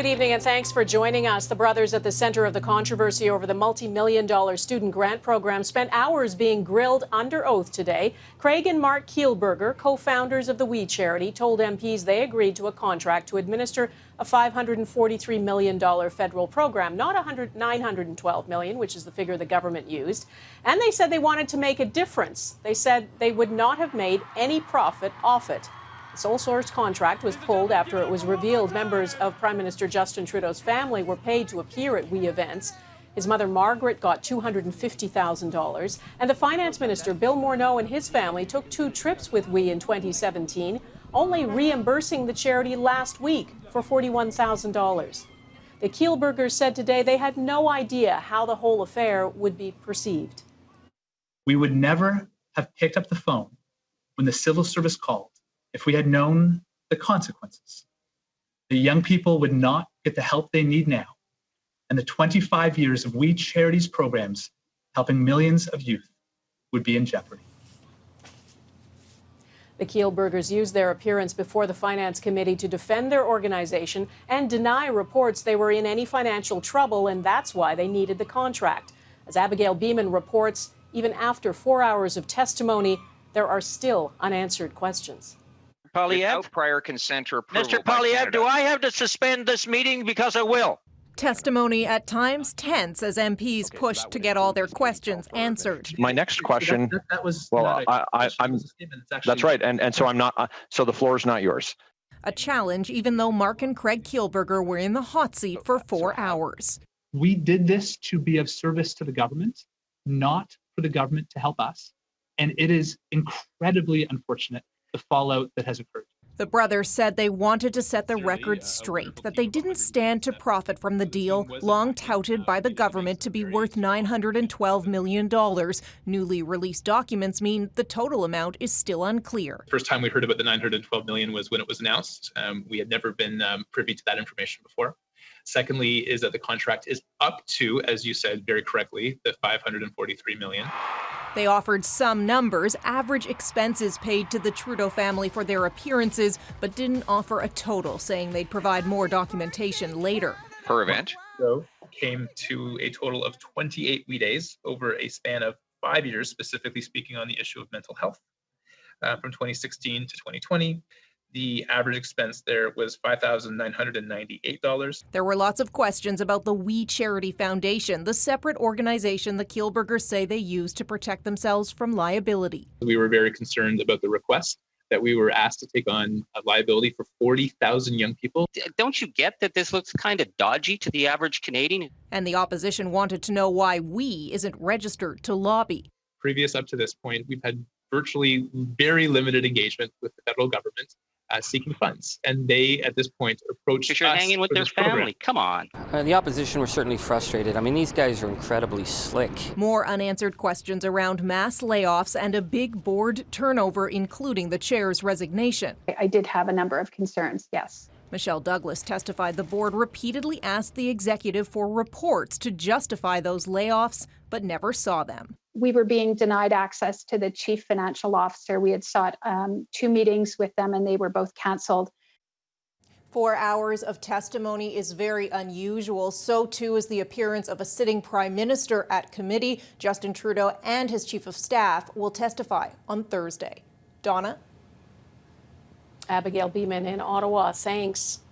Good evening and thanks for joining us. The brothers at the center of the controversy over the multi-million-dollar student grant program spent hours being grilled under oath today. Craig and Marc Kielburger, co-founders of the We charity, told MPs they agreed to a contract to administer a $543 million federal program, not $912 million, which is the figure the government used. And they said they wanted to make a difference. They said they would not have made any profit off it. The sole source contract was pulled after it was revealed members of Prime Minister Justin Trudeau's family were paid to appear at We events. His mother, Margaret, got $250,000. And the finance minister, Bill Morneau, and his family took 2 trips with We in 2017, only reimbursing the charity last week for $41,000. The Kielburgers said today they had no idea how the whole affair would be perceived. We would never have picked up the phone when the civil service called if we had known the consequences. The young people would not get the help they need now, and the 25 years of We Charities programs helping millions of youth would be in jeopardy. The Kielburgers used their appearance before the Finance Committee to defend their organization and deny reports they were in any financial trouble, and that's why they needed the contract. As Abigail Bimman reports, even after 4 hours of testimony, there are still unanswered questions. Without prior consent or approval. Mr. Polyev, do I have to suspend this meeting because I will? Testimony at times tense as MPs pushed to get all their questions answered. My next question. That was well, that's right, and so I'm not. So the floor is not yours. A challenge, even though Marc and Craig Kielburger were in the hot seat for 4 hours. We did this to be of service to the government, not for the government to help us. And it is incredibly unfortunate, the fallout that has occurred. The brothers said they wanted to set the record straight, that they didn't stand to profit from the deal, long touted by the government to be worth $912 million. Newly released documents mean the total amount is still unclear. First time we heard about the $912 million was when it was announced. We had never been privy to that information before. Secondly, is that the contract is up to, as you said very correctly, the $543 million. They offered some numbers, average expenses paid to the Trudeau family for their appearances, but didn't offer a total, saying they'd provide more documentation later. Per event? So came to a total of 28 We days over a span of 5 years, specifically speaking on the issue of mental health. From 2016 to 2020, the average expense there was $5,998. There were lots of questions about the We Charity Foundation, the separate organization the Kielburgers say they use to protect themselves from liability. We were very concerned about the request that we were asked to take on a liability for 40,000 young people. Don't you get that this looks kind of dodgy to the average Canadian? And the opposition wanted to know why We isn't registered to lobby. Previous up to this point, we've had virtually very limited engagement with the federal government seeking funds. And they, at this point, approached us. Because you're hanging with their family. Come on. The opposition were certainly frustrated. I mean, these guys are incredibly slick. More unanswered questions around mass layoffs and a big board turnover, including the chair's resignation. I did have a number of concerns, yes. Michelle Douglas testified the board repeatedly asked the executive for reports to justify those layoffs, but never saw them. We were being denied access to the chief financial officer. We had sought 2 meetings with them and they were both canceled. 4 hours of testimony is very unusual. So too is the appearance of a sitting prime minister at committee. Justin Trudeau and his chief of staff will testify on Thursday. Donna? Abigail Bimman in Ottawa, thanks.